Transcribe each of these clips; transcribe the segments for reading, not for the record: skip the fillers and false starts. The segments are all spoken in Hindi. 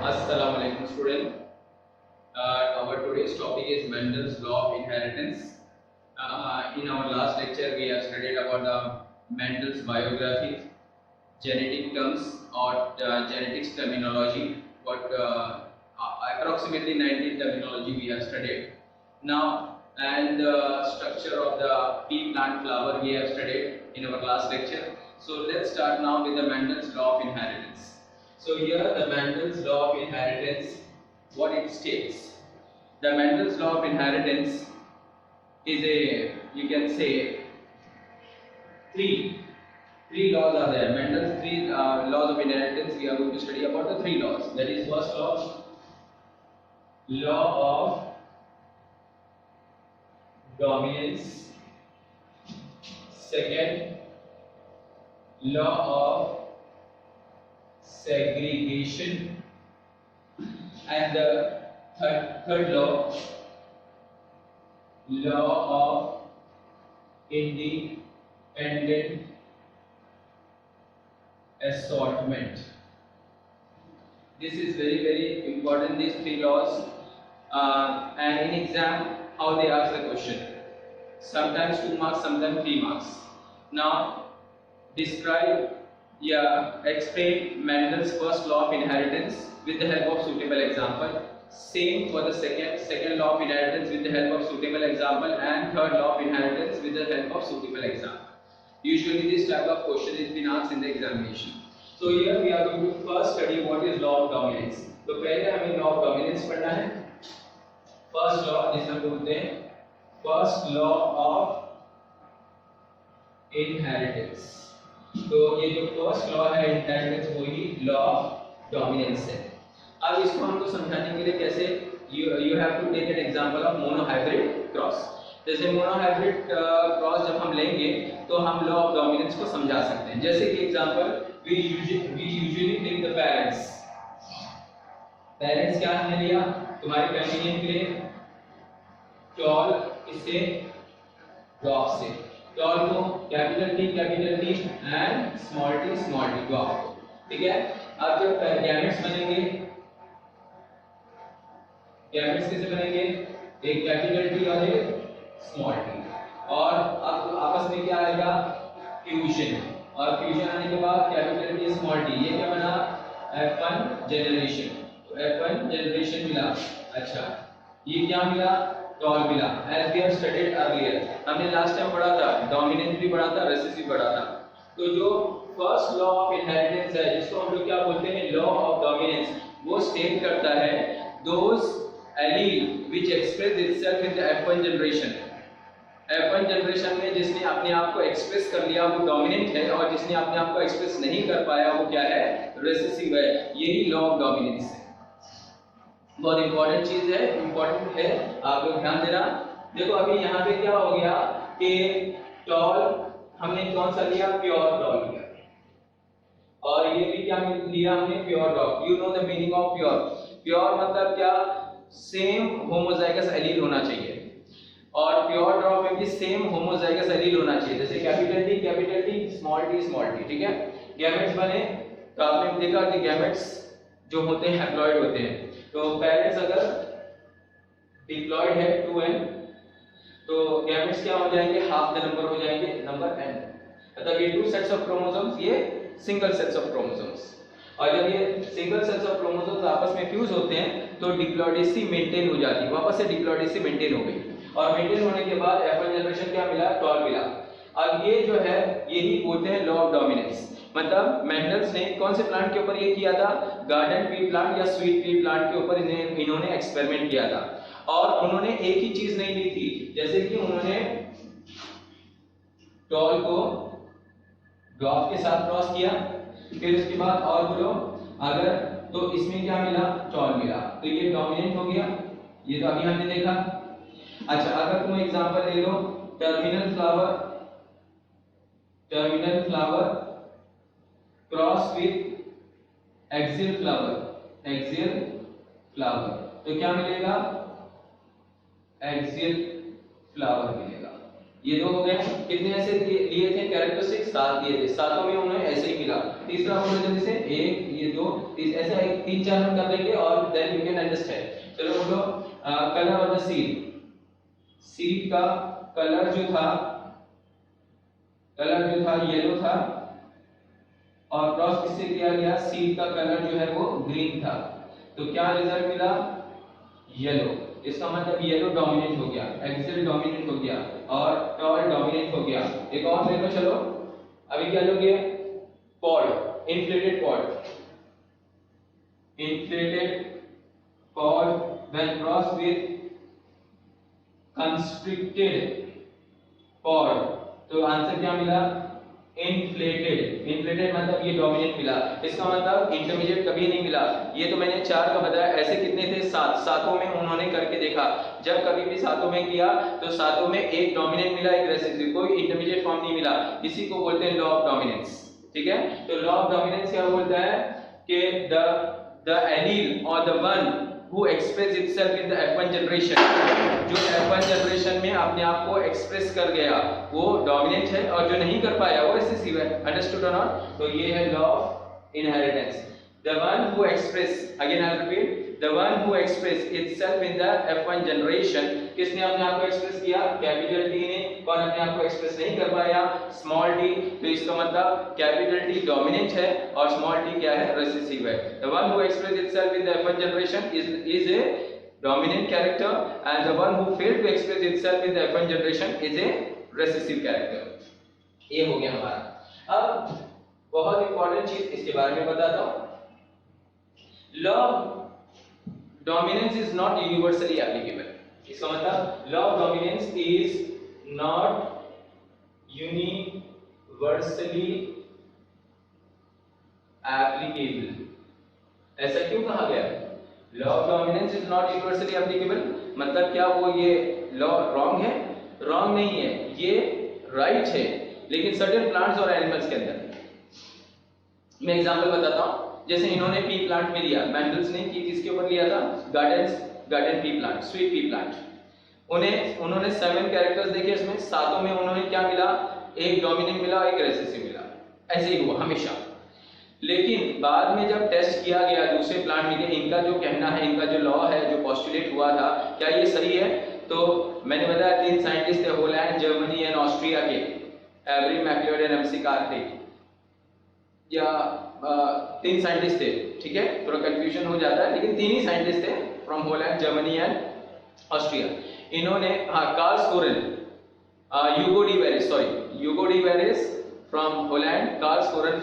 Assalamu alaikum student. Our today's topic is Mendel's law of inheritance. In our last lecture we have studied about the Mendel's biography, genetic terms or genetics terminology. What approximately 19 terminology we have studied. Now and the structure of the pea plant flower we have studied in our last lecture. So let's start now with the Mendel's law of inheritance. So here the Mendel's law of inheritance, what it states. The Mendel's law of inheritance is you can say three laws are there. Mendel's three laws of inheritance. We are going to study about the three laws. That is first law of dominance. Second, law of segregation, and the third law of independent assortment. This is very important, these three laws, and in exam how they ask the question, sometimes 2 marks, sometimes 3 marks. Now describe, explain Mendel's first law of inheritance with the help of suitable example. Same for the second law of inheritance with the help of suitable example, and third law of inheritance with the help of suitable example. Usually this type of question is been asked in the examination. So here we are going to first study what is law of dominance. तो पहले हमें law of dominance पढ़ना है. First law जिसे हम बोलते हैं first law of inheritance. तो ये जो फर्स्ट लॉ है इनहेरिटेंस वही लॉ ऑफ डोमिनेंस है. अब इसको हमको समझाने के लिए कैसे you have to take an example of monohybrid cross. जैसे मोनोहाइब्रिड क्रॉस जब हम लेंगे तो हम लॉ ऑफ डोमिनेंस को समझा सकते हैं. जैसे कि example we usually take the parents. Parents क्या हमने लिया तुम्हारे कन्वीनियंस के लिए, टॉल इससे डॉग से, टॉल को capital T and small T dog. ठीक है. अब जब गैमेट्स बनेंगे, गैमेट्स कैसे बनेंगे, एक कैपिटल टी और एक स्मॉल टी, और अब आपस में क्या आएगा फ्यूजन, और फ्यूजन आने के बाद कैपिटल टी स्मॉल टी, ये क्या बना F1 जनरेशन. तो F1 जनरेशन मिला. अच्छा ये क्या मिला, टॉल मिला. As we have studied earlier, हमने लास्ट टाइम पढ़ा था डोमिनेंस भी पढ़ा था, रेसेसिव भी पढ़ा था. तो जो फर्स्ट लॉ ऑफ इनहेरिटेंस है जिसको हम लोग क्या बोलते हैं लॉ ऑफ डोमिनेंस, वो स्टेट करता है those allele which express itself in the F1 generation. F1 generation में जिसने अपने आप को एक्सप्रेस कर लिया वो डोमिनेंट है, और जिसने अपने आप को एक्सप्रेस नहीं कर पाया वो क्या है, रेसेसिव है. यही लॉ ऑफ डोमिनेंस है. बहुत इंपॉर्टेंट चीज है, इंपॉर्टेंट है, आप लोग ध्यान देना. देखो अभी यहाँ पे क्या हो गया कि टॉल हमने कौन सा लिया, प्योर टॉल लिया, और ये भी क्या लिया हमने, pure dog. You know the meaning of pure. Pure मतलब क्या, सेम होमोजाइगस एलील होना चाहिए, और प्योर डॉग में भी सेम होमोजाइगस एलील होना चाहिए. जैसे कैपिटल टी स्मॉल टी. ठीक है. गैमेट्स बने तो आपने देखा कि गैमेट्स जो होते हैं हैप्लॉइड होते हैं. तो पेरेंट्स अगर डिप्लॉयड है 2n, तो गैमेट्स क्या हो जाएंगे, हाफ द नंबर हो जाएंगे, नंबर n. मतलब ये 2 सेट्स ऑफ क्रोमोसोम्स, ये सिंगल सेट्स ऑफ क्रोमोसोम्स, और जब ये सिंगल सेट्स ऑफ क्रोमोसोम्स आपस में फ्यूज होते हैं तो डिप्लॉइडेसी मेंटेन हो जाती है. वापस से डिप्लॉइडेसी मेंटेन हो गई, और मेंटेन होने के बाद F1 जनरेशन क्या मिला, टॉल मिला. अब ये जो है यही बोलते हैं लॉ ऑफ डोमिनेंस. मतलब मेंडल्स ने कौन से प्लांट के ऊपर ये किया था, गार्डन पी प्लांट या स्वीट पी प्लांट के ऊपर इन्होंने एक्सपेरिमेंट किया था, और उन्होंने एक ही चीज नहीं ली थी. जैसे कि उन्होंने टॉल को डॉग के साथ क्रॉस किया, फिर उसके बाद और बोलो अगर, तो इसमें क्या मिला, टॉल मिला, तो ये डोमिनेंट हो गया. ये तो अभी हमने देखा. अच्छा अगर तुम एग्जांपल ले लो, terminal flower cross with axial flower, तो क्या मिलेगा, एक्सियल फ्लावर मिलेगा. ये दो हो गए. कितने ऐसे लिए थे कैरेक्टरिस्टिक, 7 दिए थे, सातों में उन्हें ऐसे ही मिला. तीसरा मॉडल जल्दी से, 1 ये 2 ऐसा एक 3-4 हम कर देंगे और देन यू कैन अंडरस्टैंड। चलो बोलो कलर ऑफ द सीड का कलर जो था येलो था और क्रॉस किससे किया गया, सीड का कलर जो है वो ग्रीन था, तो क्या रिजल्ट मिला, येलो। इसका मतलब येलो डोमिनेट हो गया, एक्सेल डोमिनेट हो गया और टॉल डोमिनेट हो गया। एक और ले लो, चलो अभी क्या लोगे, pod, inflated pod when cross with constricted pod, तो आंसर क्या मिला, इन्फ्लेटेड मतलब ये डोमिनेट मिला। इसका मतलब इंटरमीडिएट कभी नहीं मिला। ये तो मैंने 4 का बताया, ऐसे कितने थे, 7, सातों में उन्होंने करके देखा। जब कभी भी सातों में किया तो सातों में एक डोमिनेट मिला, एक रेसिसिव, कोई इंटरमीडिएट फॉर्म नहीं मिला। इसी को बोलते हैं लॉ ऑफ डोमिनेंस। ठीक है, तो लॉ ऑफ डोमिनेंस क्या बोलता है कि द एलील और the one who express itself in the F1 generation, जो F1 जनरेशन में अपने आप को एक्सप्रेस कर गया वो डोमिनेंट है और जो नहीं कर पाया वो रिसेसिव है। अंडरस्टूड और नॉट? तो ये है law of inheritance. The one who express, again I'll repeat, the one who express itself in the F1 generation, किसने अपने आप को एक्सप्रेस किया, कैपिटल टी ने। कौन अपने आप को एक्सप्रेस नहीं कर पाया, स्मॉल टी। तो इसका मतलब कैपिटल टी डोमिनेंट है और स्मॉल टी क्या है, रिसेसिव है। The one who express itself in the F1 generation is a dominant character and the one who failed to express itself in the F1 generation is a recessive character। ये हो गया हमारा। अब बहुत इंपॉर्टेंट चीज इसके बारे में बताता हूँ। Law of dominance is not universally applicable. इसका मतलब law of dominance is not universally applicable. ऐसा क्यों कहा गया? Law of dominance is not universally applicable मतलब क्या, वो ये लॉ रॉन्ग है? रॉन्ग नहीं है, ये राइट है, लेकिन सर्टेन प्लांट्स और एनिमल्स के अंदर। मैं एग्जांपल बताता हूं, जैसे इन्होंने पी प्लांट में लिया, मैंडल्स ने किसके ऊपर लिया था, garden pea plant, sweet pea plant. उन्होंने 7 कैरेक्टर्स देखे, इसमें सातों में उन्होंने क्या मिला, एक डोमिनेंट मिला, एक रेसेसिव मिला। ऐसे ही हुआ हमेशा। लेकिन बाद में जब टेस्ट किया गया दूसरे प्लांट में, इनका जो कहना है, इनका जो लॉ है, जो पोस्टुलेट हुआ था, क्या ये सही है? तो मैंने बताया 3 साइंटिस्ट थे, होलैंड, जर्मनी एंड ऑस्ट्रिया के, every McLeod and MC Kartik, या 3 साइंटिस्ट थे। ठीक है, थोड़ा कंफ्यूजन हो जाता है, लेकिन 3 ही साइंटिस्ट थे from Holland, Germany and Austria. इन्होंने Carl Correns, Hugo de Vries from Holland, Carl Correns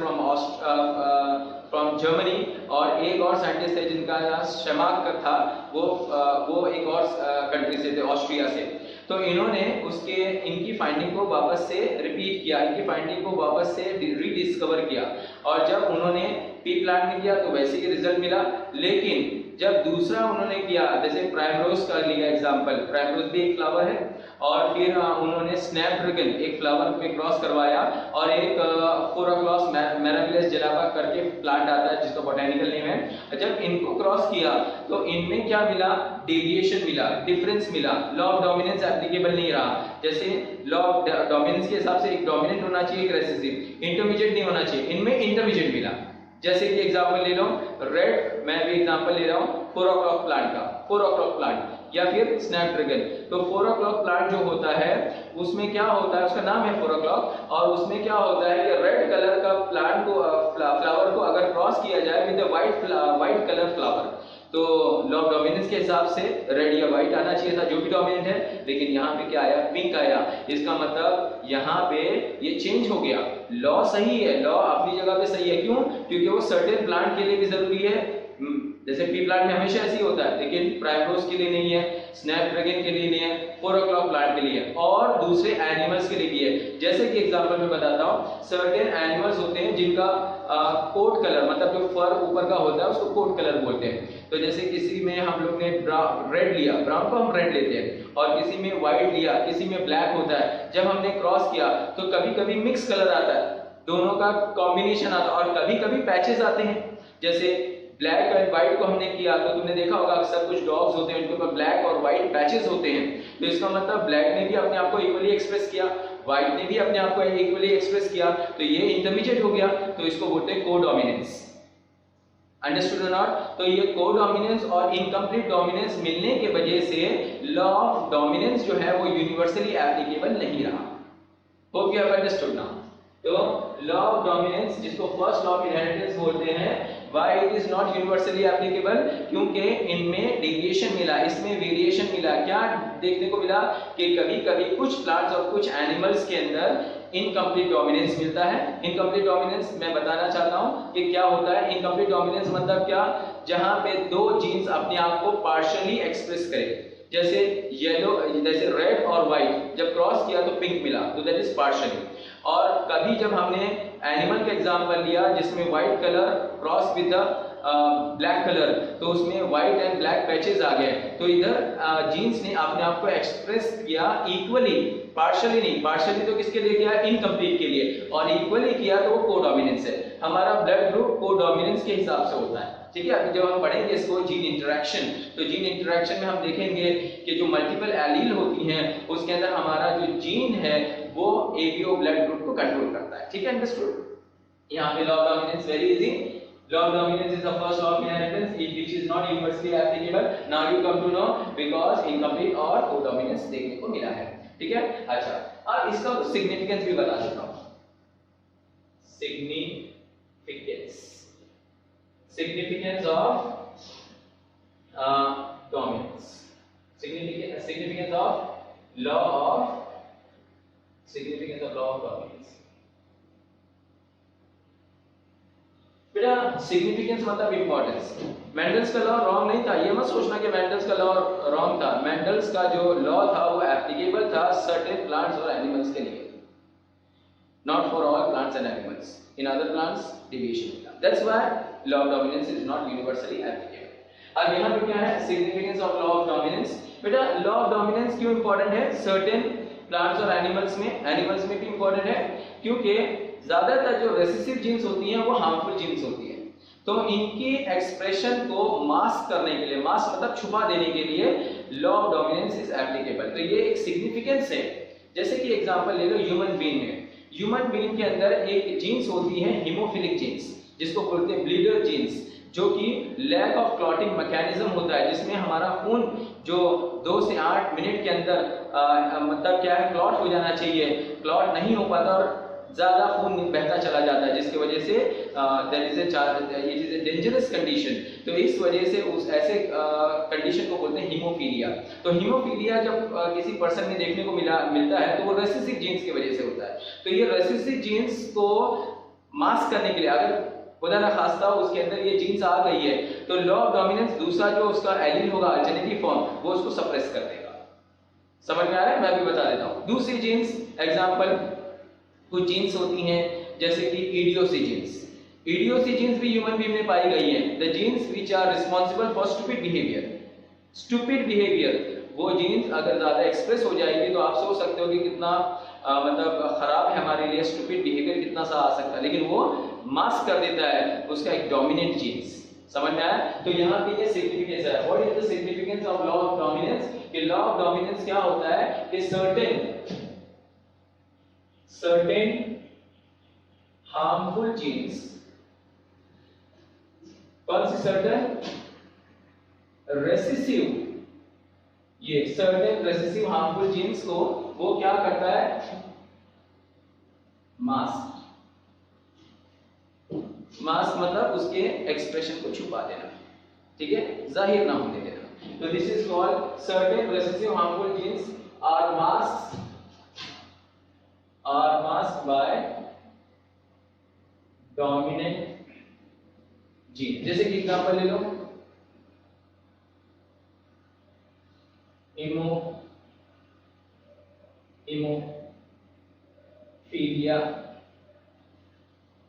from Germany, और एक और साइंटिस्ट है जिनका नाम शेमाक था, वो एक और कंट्री से थे, ऑस्ट्रिया से। तो इन्होंने इनकी फाइंडिंग को वापस से रिपीट किया, इनकी फाइंडिंग को वापस से रीडिस्कवर किया, और जब उन्होंने पी प्लांट में किया तो वैसे ही रिजल्ट मिला। लेकिन जब दूसरा उन्होंने किया, जैसे प्राइमरोज का लिया एग्जांपल, प्राइमरोज भी एक फ्लावर है, और फिर उन्होंने स्नैपड्रैगन एक फ्लावर पे क्रॉस करवाया, और एक फोराक्लॉस मैराविलियस जेलाबा करके प्लांट आता है जिसका बोटेनिकल नेम है। जब इनको क्रॉस किया तो इनमें क्या मिला, डेविएशन मिला, डिफरेंस मिला, लॉ ऑफ डोमिनेंस एप्लीकेबल नहीं रहा। जैसे लॉ ऑफ डोमिनेंस के हिसाब से एक डोमिनेंट होना चाहिए, एक रेसेसिव, इंटरमीडिएट नहीं होना चाहिए, इनमें इंटरमीडिएट मिला। जैसे कि एग्जांपल ले लो, रेड, मैं भी एग्जांपल ले रहा हूं 4 o'clock प्लांट का, 4 o'clock प्लांट या फिर स्नैपड्रैगन। तो 4 o'clock प्लांट जो होता है उसमें क्या होता है, उसका नाम है 4 o'clock, और उसमें क्या होता है कि रेड कलर का प्लांट को, फ्लावर को अगर क्रॉस किया जाए विद व्हाइट कलर फ्लावर, तो लॉ ऑफ डोमिनेंस के हिसाब से रेड या व्हाइट आना चाहिए था, जो भी डोमिनेंट है, लेकिन यहाँ पे क्या आया, पिंक आया। इसका मतलब यहाँ पे ये चेंज हो गया। लॉ सही है, लॉ अपनी जगह पे सही है, क्यों? क्योंकि वो सर्टेन प्लांट के लिए भी जरूरी है। जैसे पी प्लांट में हमेशा ऐसे ही होता है, लेकिन प्राइमरोज के लिए नहीं है, स्नैपड्रैगन के लिए नहीं है, 4 o'clock प्लांट के लिए है, और दूसरे एनिमल्स के लिए भी है। जैसे कि एग्जांपल में बताता हूँ, सर्टेन एनिमल्स होते हैं जिनका कोट कलर, मतलब जो फर ऊपर का होता है उसको कोट कलर बोलते हैं। तो जैसे किसी में हम लोग ने रेड लिया, ब्राउन को हम रेड लेते हैं, और किसी में व्हाइट लिया, किसी में ब्लैक होता है। जब हमने क्रॉस किया तो कभी कभी मिक्स कलर आता है, दोनों का कॉम्बिनेशन आता है, और कभी कभी पैचेस आते हैं। जैसे ब्लैक एंड व्हाइट को हमने किया तो तुमने देखा होगा अक्सर कुछ डॉग्स होते हैं उनके ऊपर ब्लैक और व्हाइट पैचेस होते हैं। तो इसका मतलब ब्लैक ने भी अपने आप को इक्वली एक्सप्रेस किया, व्हाइट ने भी अपने आप को इक्वली एक्सप्रेस किया, तो ये इंटरमीडिएट हो गया, तो इसको बोलते हैं कोडोमिनेंस। अंडरस्टूड और नॉट? तो ये कोडोमिनेंस और इनकम्प्लीट डोमिनेंस मिलने के वजह से लॉ ऑफ डोमिनेंस जो है वो यूनिवर्सली एप्लीकेबल नहीं रहा। Hope you have understood now. तो लॉ ऑफ डोमिनेंस जिसको फर्स्ट लॉ ऑफ इनहेरिटेंस बोलते हैं, why it is not universally applicable? क्योंकि इनमें डेविएशन मिला, इसमें वेरिएशन मिला। क्या देखने को मिला कि कभी कभी कुछ प्लांट्स और कुछ एनिमल्स के अंदर इनकम्प्लीट डोमिनेंस मिलता है। इनकम्प्लीट डोमिनेंस मैं बताना चाहता हूं कि क्या होता है। इनकम्प्लीट डोमिनेंस मतलब क्या? जहां पे दो जीन्स अपने आप को पार्शियली एक्सप्रेस करें, जैसे येलो, जैसे रेड और व्हाइट जब क्रॉस किया तो पिंक मिला, तो दैट इज पार्शियली। और कभी जब हमने एनिमल का एग्जांपल लिया जिसमें white colour cross with black colour, तो उसमें व्हाइट एंड ब्लैक पैचेस आ गए, तो इधर जीन्स ने अपने आप को एक्सप्रेस किया इक्वली, पार्शियली नहीं। पार्शियली तो किसके लिए किया? इनकम्प्लीट के लिए। और इक्वली किया तो वो कोडोमिनेंस है। हमारा ब्लड ग्रुप कोडोमिनेंस के हिसाब से होता है, ठीक है। अभी जब हम पढ़ेंगे इसको जीन इंटरेक्शन, तो जीन इंटरेक्शन में हम देखेंगे कि जो मल्टीपल एलील होती हैं उसके अंदर हमारा जो जीन है वो एबीओ ब्लड ग्रुप को कंट्रोल करता है, ठीक है। अंडरस्टूड? यहाँ पे law of dominance very easy. Law of dominance is the first law of inheritance which is not universally applicable. Now you come to know because incomplete और कोडोमिनेंस देखने को मिला है, ठीक है। अच्छा, अब इसका सिग्निफिकेंस भी बता देता हूं। significance of dominance, significance of law of dominance। बेटा सिग्निफिकेंस मतलब इंपॉर्टेंस। मेंडल्स का लॉ रॉन्ग नहीं था, ये मत सोचना कि मेंडल्स का लॉ रॉन्ग था। मेंडल्स का जो लॉ था वो एप्लीकेबल था सर्टेन प्लांट्स और एनिमल्स के लिए, not for all plants and animals. In other plants deviation मिला। That's why law of dominance is not universally applicable। अब यहाँ पे क्या है? significance of law of dominance। बेटा law of dominance क्यों important है? certain plants और animals में भी important है क्योंकि ज्यादातर जो रेसेसिव जीन्स होती हैं वो हार्मफुल जीन्स होती हैं, तो इनकी एक्सप्रेशन को मास्क करने के लिए, मास्क मतलब छुपा देने के लिए law of dominance is applicable. तो ये एक सिग्निफिकेंस है। जैसे कि एग्जांपल ले लो ह्यूमन बीइंग में, ह्यूमन बीइंग के अंदर एक जीन्स होती है हीमोफिलिक जीन्स, जिसको बोलते हैं ब्लीडर जीन्स, जो कि लैक ऑफ क्लॉटिंग मैकेनिज्म होता है, जिसमें हमारा खून जो 2 से 8 मिनट के अंदर मतलब क्या है, क्लॉट हो जाना चाहिए, क्लॉट नहीं हो पाता और ज्यादा खून बहता चला जाता है, जिसकी वजह से ये इज ए डेंजरस कंडीशन। तो इस वजह से उस ऐसे कंडीशन को बोलते हैं हीमोफीलिया। तो हीमोफीलिया जब किसी पर्सन में देखने को मिलता है तो वो रेसेसिव जीन्स की वजह से होता है। तो ये रेसेसिव जीन्स को मास्क करने के लिए, अगर खुदा ना खास्ता उसके अंदर ये जीन्स आ गई है, तो लॉ ऑफ डोमिनेंस दूसरा जो उसका एलील होगा, अल्टरनेटिव फॉर्म, वो उसको सप्रेस कर देगा। समझ में आ रहा है? मैं भी बता देता हूँ। दूसरी जीन्स एग्जाम्पल, कुछ जीन्स होती हैं जैसे कि ईडियोसी जीन्स। ईडियोसी जीन्स भी ह्यूमन बीइंग में पाई गई हैं। The genes which are responsible for stupid behaviour. Stupid behaviour, वो जीन्स अगर ज्यादा एक्सप्रेस हो जाएगी तो आप सोच सकते हो कि कितना मतलब खराब है हमारे लिए, स्टूपिड बिहेवियर कितना सा आ सकता है, लेकिन वो मास्क कर देता है उसका एक डोमिनेंट जीन्स। समझ में आया? तो यहाँ पे ये सिग्निफिकेंस है। What is the significance of law of dominance? कि लॉ ऑफ डोमिनेंस क्या होता है कि certain harmful genes, कौन सी certain recessive, ये certain recessive harmful genes को वो क्या करता है? मास्क। मास्क मतलब उसके एक्सप्रेशन को छुपा देना, ठीक है, जाहिर ना होने देना। तो this is called certain recessive harmful genes are masked by dominant gene। जैसे कि एग्जांपल ले लो, हीमोफीलिया,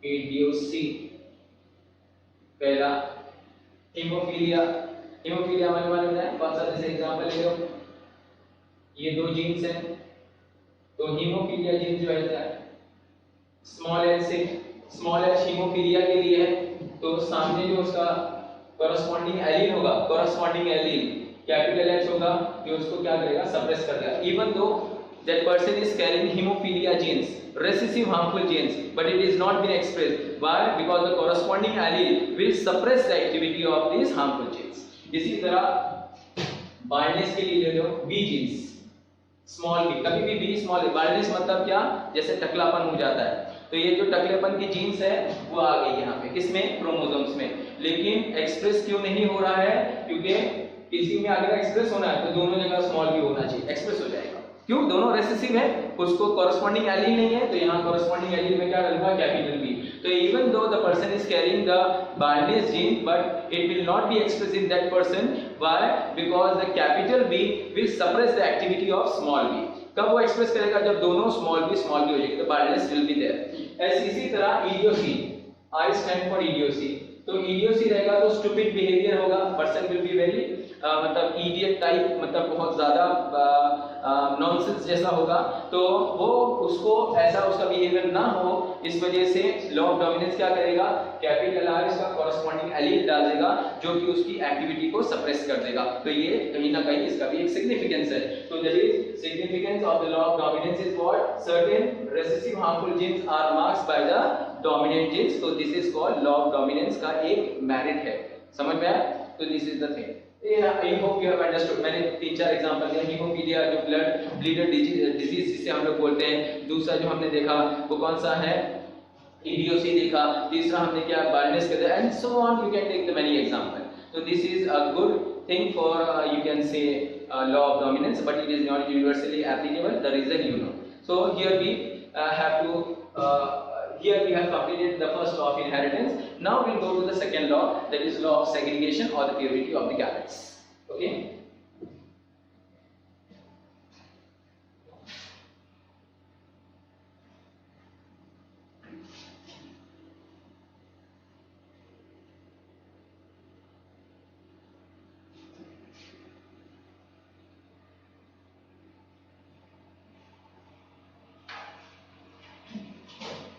ईडियोसी। पहला हीमोफीलिया मालूम है कौन सा? जैसे एग्जांपल ले लो, ये 2 जीन्स हैं, तो हीमोफीलिया जीन जो है स्मॉल एच हीमोफीलिया के लिए है, तो सामने जो उसका कॉरेस्पॉन्डिंग एलील होगा, कैपिटल एच होगा, जो उसको क्या करेगा? सप्रेस कर देगा। Even though that person is carrying hemophilia genes, recessive harmful genes, but it is not been expressed. Why? Because the corresponding allele will suppress the activity of these harmful genes. इसी तरह बाइंडनेस के लिए ले लो बी जीन्स, स्मॉल बी, कभी भी बी स्मॉल, बाइंडनेस मतलब क्या, जैसे टकलापन हो जाता है, तो ये जो टकलेपन की जीन्स है वो आ गई यहाँ पे, किसमें, क्रोमोसोम्स में, लेकिन एक्सप्रेस क्यों नहीं हो रहा है, क्योंकि किसी में अगर एक्सप्रेस होना है तो दोनों जगह स्मॉल बी होना चाहिए, एक्सप्रेस हो जाएगा, क्यों, दोनों रेसेसिव है, उसको कॉरेस्पॉन्डिंग एलील नहीं है, तो यहाँ कॉरेस्पॉन्डिंग एलील में क्या डलूंगा, कैपिटल बी, तो even though the person is carrying the blindness gene but it will not be express in that person, why, because the capital B will suppress the activity of small B, कब वो एक्सप्रेस करेगा, जब दोनों स्मॉल बी हो जाएगी, तो बाइंडनेस विल बी देयर। इसी तरह ईडियोसी, आई स्टैंड फॉर ईडियोसी, तो ईडियोसी रहेगा तो स्टूपिड बिहेवियर होगा, पर्सन विल बी वेरी मतलब इडियट टाइप, मतलब बहुत ज्यादा नॉनसेंस जैसा होगा, तो वो उसको ऐसा उसका बिहेवियर ना हो, इस वजह से लॉ ऑफ डोमिनेंस क्या करेगा, कैपिटल आर इसका कॉरेस्पॉन्डिंग एलील डाल देगा जो कि उसकी एक्टिविटी को सप्रेस कर देगा, तो ये कहीं ना कहीं इसका भी एक सिग्निफिकेंस है। तो that is significance of the law of dominance is what, certain recessive harmful genes are marked by the dominant genes, तो this is called law of dominance का एक मेरिट है, समझ में आया, तो this is the thing. I hope you have understood। मैंने 3-4 एग्जांपल दिए, हीमोफीलिया जो ब्लीडर डिजीज जिसे हम लोग बोलते हैं, दूसरा जो हमने देखा वो कौन सा है, ईडियोसी देखा, तीसरा हमने क्या, बाइंडनेस का, and so on, you can take the many example, तो this is a good thing for you can say law of dominance, but it is not universally applicable, the reason you know। So here we have to here we have completed the first law of inheritance, now we'll go to the second law, that is law of segregation or the purity of the gametes, okay।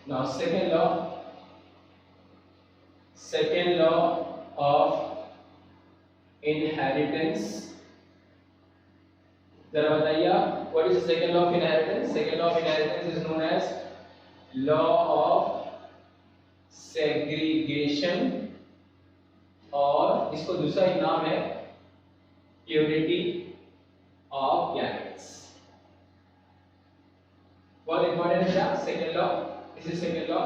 Now second law of inheritance, जरा बताइए what is the second law of inheritance? Second law of inheritance is known as law of segregation, और इसको दूसरा एक नाम है purity of gametes। बहुत इंपॉर्टेंट है second law, this is second law.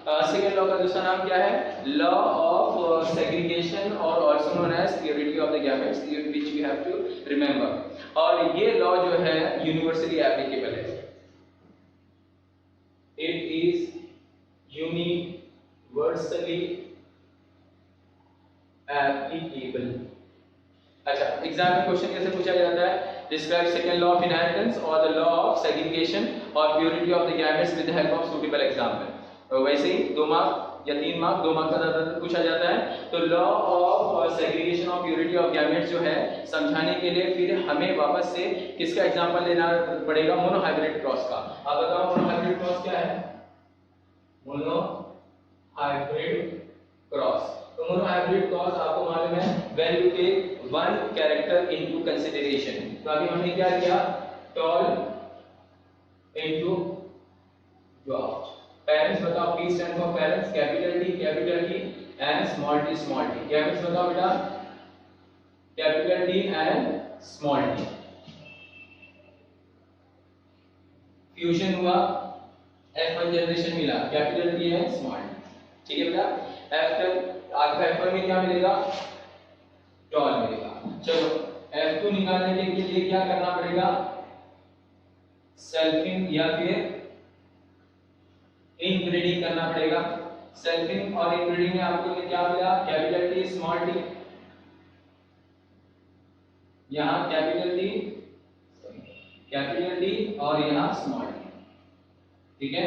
Second law का दूसरा नाम क्या है, लॉ ऑफ सेग्रीगेशन और also known as purity of the gametes, which you have to remember, और ये लॉ जो है यूनिवर्सली एप्लीकेबल है, इट इज यूनिवर्सली एप्लीकेबल। अच्छा, एग्जाम में क्वेश्चन कैसे पूछा जाता है, describe second law of inheritance or the law of segregation or purity of the gametes with the help of suitable example। तो वैसे ही 2 मार्क या 3 मार्क, 2 मार्क का ज्यादातर पूछा जाता है, तो लॉ ऑफ सेग्रीगेशन और प्योरिटी ऑफ गैमेट्स जो है समझाने के लिए फिर हमें वापस से किसका एग्जांपल लेना पड़ेगा, मोनोहाइब्रिड क्रॉस का। आप बताओ मोनोहाइब्रिड क्रॉस क्या है, मोनोहाइब्रिड क्रॉस, तो मोनोहाइब्रिड क्रॉस आपको मालूम है when you take one character into consideration, तो अभी हमने क्या किया, tall into dwarf। पेरेंट्स बताओ, P stand for parents, capital T and small t। Gametes बताओ बेटा, capital T and small t। Fusion हुआ, F1 जनरेशन मिला, कैपिटल T है स्मॉल t, ठीक है बेटा। F1 आपका F1 में क्या मिलेगा, टॉल मिलेगा। चलो F2 निकालने के लिए क्या करना पड़ेगा, सेल्फिंग या फिर इनब्रीडिंग करना पड़ेगा। सेल्फिंग और इनब्रीडिंग में आपको क्या मिला, कैपिटल T स्मॉल t, यहाँ कैपिटल T और यहाँ स्मॉल t, ठीक है।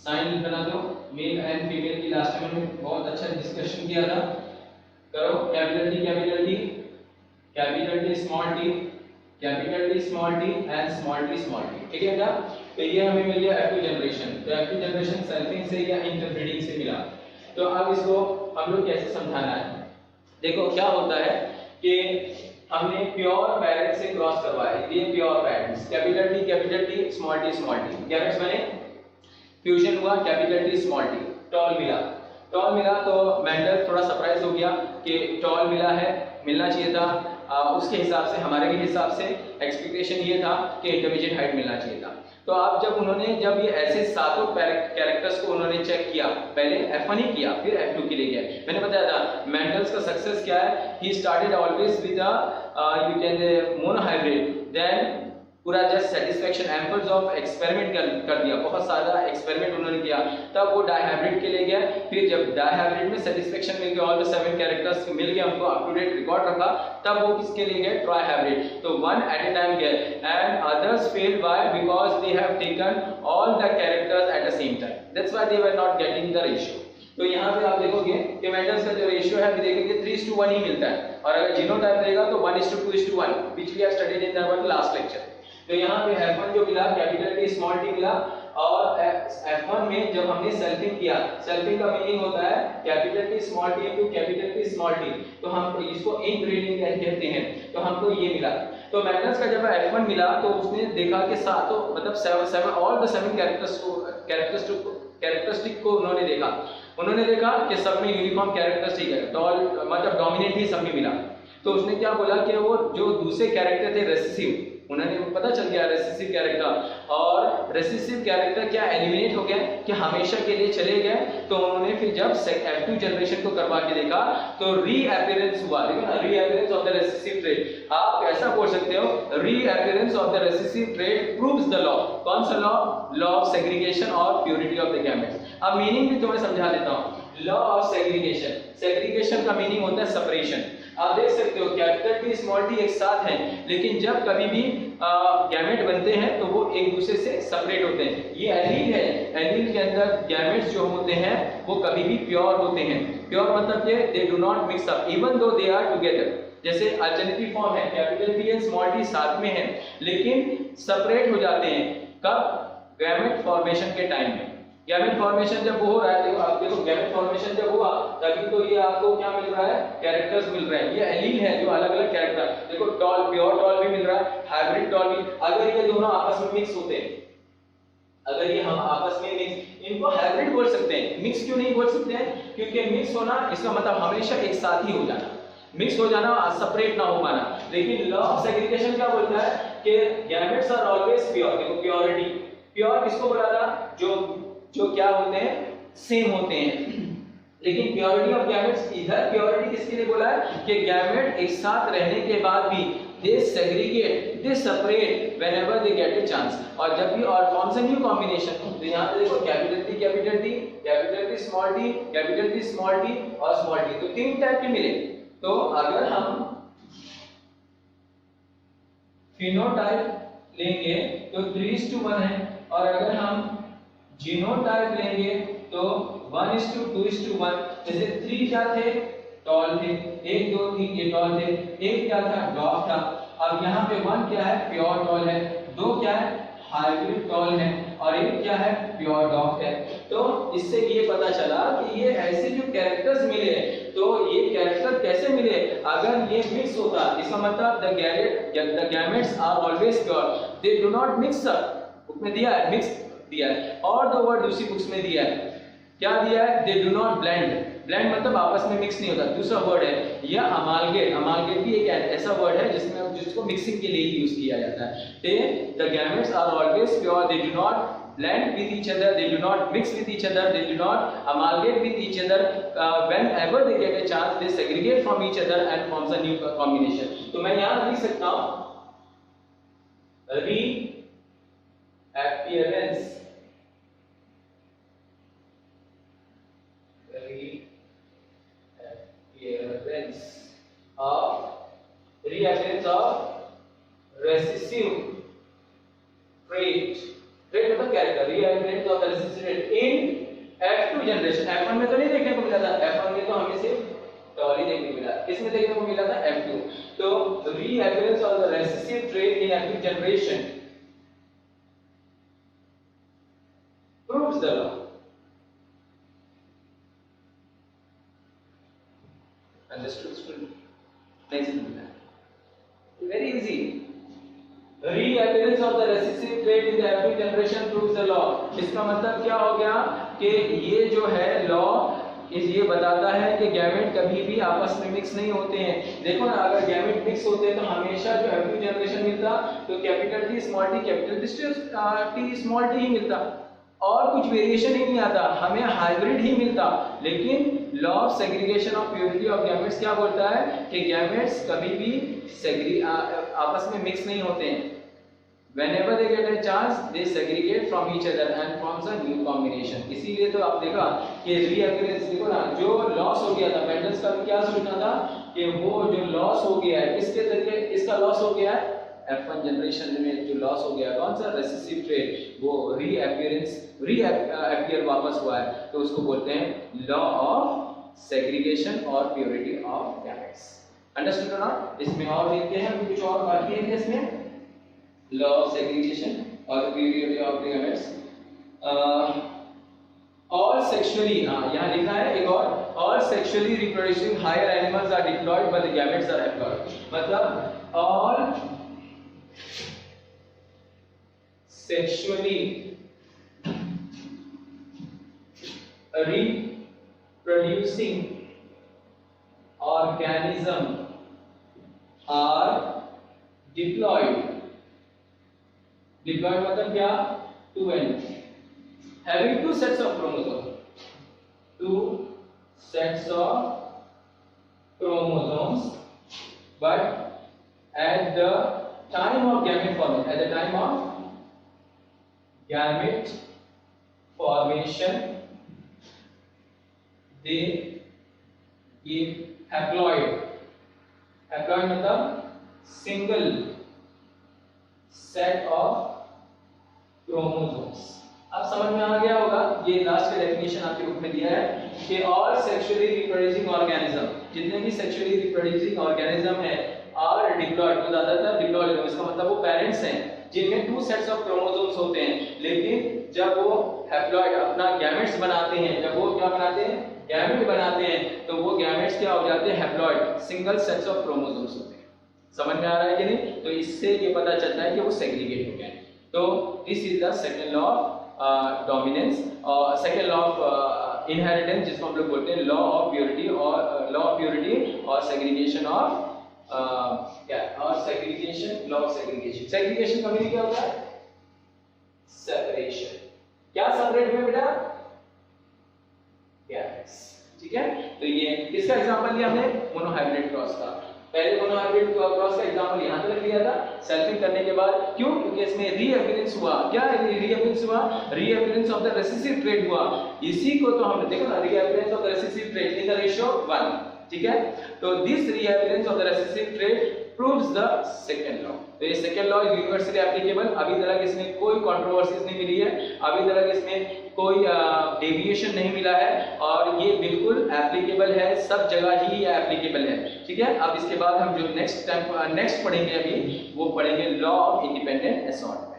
साइन बना दो, मेल एंड फीमेल की लास्ट में बहुत अच्छा डिस्कशन किया था, करो capital T small t, capital T small t and small t, ठीक है बेटा। तो ये हमें मिल गया F2 जनरेशन, तो F2 जनरेशन सेल्फिंग से या इंटरब्रीडिंग से मिला। तो अब इसको हम लोग कैसे समझाना है, देखो क्या होता है कि हमने प्योर पैरेट से क्रॉस करवाया, ये pure parents, capital T small T gametes बने, फ्यूजन हुआ, capital T small T, tall मिला तो मेंडल थोड़ा सरप्राइज हो गया कि टॉल मिला है, मिलना चाहिए था, उसके हिसाब से हमारे भी हिसाब से एक्सपेक्टेशन ये था कि इंटरमीडिएट हाइट मिलना चाहिए था। तो अब जब ये ऐसे सातों कैरेक्टर्स को उन्होंने चेक किया, पहले F1 ही किया फिर F2 के लिए गए। मैंने बताया था मेंडल्स का सक्सेस क्या है, he started always with you can monohybrid, then पूरा just satisfaction amples of experiment कर दिया, बहुत सारा एक्सपेरिमेंट उन्होंने किया, तब वो डाइहाइब्रिड के लिए गया। फिर जब डाइहाइब्रिड में सेटिस्फेक्शन मिल गया, ऑल द 7 कैरेक्टर्स मिल गया, उनको अप टू डेट रिकॉर्ड रखा, तब वो किसके लिए गए, ट्राइहाइब्रिड। तो वन एट ए टाइम गए and others failed why, because they have taken all the characters at the same time, that's why they were not getting the ratio. तो यहाँ पे आप देखोगे कि मेंडल्स का जो रेशियो है भी देखेंगे 3:1 ही मिलता है, और अगर जीनोटाइप रहेगा तो 1:2:1, which we have studied in our last lecture. तो यहाँ पे F1 जो मिला, कैपिटल टी स्मॉल टी मिला, और F1 में जब हमने सेल्फिंग किया, सेल्फिंग का मीनिंग होता है capital T small T into capital T small T, तो हम इसको इनब्रीडिंग कहते हैं, तो हमको ये मिला। तो मेंडल्स का जब F1 मिला तो उसने देखा कि सातों मतलब 7 ऑल द 7 कैरेक्टरिस्टिक को उन्होंने देखा कि सब में यूनिफॉर्म कैरेक्टरिस्टिक है, टॉल मतलब डोमिनेंट ही सब में मिला। तो उसने क्या बोला कि वो जो दूसरे कैरेक्टर थे रेसेसिव, उन्होंने पता चल गया रेसेसिव कैरेक्टर, और रेसेसिव कैरेक्टर क्या एलिमिनेट हो गए कि हमेशा के लिए चले गए। तो उन्होंने फिर जब F2 जनरेशन को करवा के देखा तो रीअपीयरेंस हुआ, देखो ना, reappearance of the recessive trait. आप ऐसा बोल सकते हो, reappearance of the recessive trait proves the law. कौन सा लॉ? लॉ ऑफ सेग्रीगेशन और प्योरिटी ऑफ द गैमेट्स। अब मीनिंग भी तुम्हें समझा देता हूं। लॉ ऑफ सेग्रीगेशन, सेग्रीगेशन का मीनिंग होता है सेपरेशन। आप देख सकते हो कैपिटल टी स्मॉल टी एक साथ हैं, लेकिन जब कभी भी गैमेट बनते हैं तो वो एक दूसरे से सेपरेट होते हैं। ये एलील है, एलील के अंदर गैमेट्स जो होते हैं वो कभी भी प्योर होते हैं। प्योर मतलब ये they do not mix up even though they are together. जैसे अल्टरनेटिव फॉर्म है, capital T and small T साथ में है लेकिन सेपरेट हो जाते हैं, कब? गैमेट फॉर्मेशन के टाइम में। गैमेट फॉर्मेशन जब हो रहा है, देखो आप देखो गैमेट फॉर्मेशन जब हुआ तभी तो ये आपको क्या मिल रहा है, कैरेक्टर्स मिल रहे हैं। ये एलील है जो अलग अलग कैरेक्टर, देखो टॉल, प्योर टॉल भी मिल रहा है, हाइब्रिड टॉल भी। अगर ये दोनों आपस में मिक्स होते हैं, अगर ये हम आपस में मिक्स, इनको हाइब्रिड बोल सकते हैं, मिक्स क्यों नहीं बोल सकते हैं? क्योंकि मिक्स होना इसका मतलब हमेशा एक साथ ही हो जाना, मिक्स हो जाना, सेपरेट ना हो पाना। लेकिन लॉ ऑफ सेग्रीगेशन क्या बोलता है कि गैमेट्स आर ऑलवेज प्योर। देखो प्योरिटी, प्योर किसको बोला था? जो क्या होते हैं, सेम होते हैं। लेकिन प्योरिटी ऑफ गैमेट्स, इधर प्योरिटी किसके लिए बोला है कि गैमेट एक साथ रहने के बाद भी they segregate, they separate whenever they get a chance, और जब भी और फॉर्म्स अ न्यू कॉम्बिनेशन। तो यहां पे देखो capital T capital T, capital T small T, capital T small T और स्मॉल टी, तो 3 टाइप के मिले। तो अगर हम फिनोटाइप लेंगे तो 3:1 है, और अगर हम जीनोटाइप लेंगे तो 1:2:1। जैसे 3 क्या थे? टॉल थे, 1 2 3 ये टॉल थे, 1 क्या था? डॉग था। अब यहाँ पे 1 क्या है? प्योर टॉल है, 2 क्या है? हाइब्रिड टॉल है, और 1 क्या है? प्योर डॉग है। तो इससे ये पता चला कि ये ऐसे जो कैरेक्टर्स मिले, तो ये कैरेक्टर कैसे मिले? अगर ये मिक्स होता, इसका मतलब the gametes are always pure, they do not mix up. Book में दिया है मिक्स दिया है, और द वर्ड दूसरी बुक्स में दिया है, क्या दिया है? दे डू नॉट ब्लेंड। ब्लेंड मतलब आपस में मिक्स नहीं होता। दूसरा वर्ड है या अमालगेट, अमालगेट भी एक ऐसा वर्ड है जिसको मिक्सिंग के लिए ही यूज किया जाता है। The gametes are always pure, they do not blend with each other, they do not mix with each other, they do not amalgate with each other, whenever they get a chance they segregate from each other and forms a new combination. तो मैं यहाँ लिख सकता हूँ reappearance of recessive trait, trait मतलब character, rearrangement of the recessive trait in F2 generation. F1 में तो नहीं देखने को मिला था, F1 में तो हमें सिर्फ टॉल ही देखने को मिला, किसमें देखने को मिला था? F2। तो rearrangement of the recessive trait in F2 generation proves the law. Understood student? Next मिलता है। Very easy. Reappearance of the recessive trait in the every generation proves the law। इसका मतलब क्या हो गया कि ये जो है लॉ ये बताता है कि गैमेट कभी भी आपस में मिक्स नहीं होते हैं। देखो ना, अगर गैमेट मिक्स होते हैं तो हमेशा जो एवरी जनरेशन मिलता तो capital T small T capital T small T ही मिलता, और कुछ वेरिएशन ही नहीं आता, हमें हाइब्रिड ही मिलता। लेकिन law of segregation of purity of gametes क्या बोलता है कि गैमेट्स कभी भी आपस में मिक्स नहीं होते हैं। Whenever they get a chance, they segregate from each other and forms a new combination। इसीलिए तो आप देखा कि रीअपियरेंस, देखो ना, जो लॉस हो गया था मेंडल्स का भी क्या सोचना था कि वो जो लॉस हो गया है किसके जरिए, इसका लॉस हो गया है F1 जनरेशन में जो लॉस हो गया, कौन सा, रेसेसिव ट्रेट, वो रीअपियर वापस हुआ है, तो उसको बोलते हैं लॉ ऑफ सेग्रीगेशन और प्योरिटी ऑफ गैमेट्स। अंडरस्टूड और नॉट? इसमें और देखते हैं, अभी कुछ और बाकी है इसमें, लॉ ऑफ सेग्रीगेशन और purity of gametes. all sexually, यहाँ लिखा है एक और, all sexually reproducing higher animals are diploid but the gametes are haploid। मतलब all sexually reproducing organism are diploid। diploid मतलब क्या, two and, having two sets of chromosomes, two sets of chromosomes, but at the time of gamete formation, at the time of gamete formation, they give haploid। haploid मतलब single set of chromosomes। अब समझ में आ गया होगा, ये लास्ट का डेफिनेशन आपके बुक में दिया है कि ऑल सेक्सुअली रिप्रोड्यूसिंग ऑर्गेनिज्म, जितने भी सेक्सुअली रिप्रोड्यूसिंग ऑर्गेनिज्म है, आर डिप्लॉयड, तो ज्यादातर डिप्लॉयड है, इसका मतलब वो पेरेंट्स हैं जिनमें टू सेट्स ऑफ क्रोमोसोम्स होते हैं। लेकिन जब वो हैप्लॉयड अपना गैमेट्स बनाते हैं, जब वो क्या बनाते हैं, गैमेट बनाते हैं, तो वो गैमेट्स क्या हो जाते हैं, haploid, single sets of chromosomes होते हैं। समझ में आ रहा है कि नहीं? तो इससे ये पता चलता है कि वो सेग्रीगेट हो गए। तो this is the second law of dominance और सेकंड लॉ ऑफ इनहेरिटेंस, जिसको हम लोग बोलते हैं लॉ ऑफ प्योरिटी, और लॉ ऑफ प्योरिटी और सेग्रीगेशन ऑफ क्या, और segregation, law of segregation. Segregation का मीनिंग क्या होता है, सेपरेशन। क्या सेपरेट हुए बेटा, गैमेट्स। ठीक है, तो ये किसका एग्जांपल लिया हमने, मोनोहाइब्रिड क्रॉस का। पहले मोनोहाइब्रिड क्रॉस का एग्जांपल यहां तक लिया था सेल्फिंग करने के बाद, क्यों, क्योंकि इसमें रीअपियरेंस हुआ। क्या रीअपियरेंस हुआ, reappearance of the recessive trait हुआ। इसी को तो हमने देखा ना, reappearance of the recessive trait in the ratio 1। ठीक है, तो this reappearance of the recessive trait proves the second law. तो ये second law is universally applicable. अभी तक इसमें कोई कंट्रोवर्सीज नहीं मिली है, अभी तक इसमें कोई डेविएशन नहीं मिला है, और ये बिल्कुल एप्लीकेबल है, सब जगह ही ये एप्लीकेबल है। ठीक है, अब इसके बाद हम जो नेक्स्ट पढ़ेंगे अभी, वो पढ़ेंगे लॉ ऑफ इंडिपेंडेंट असॉर्ट।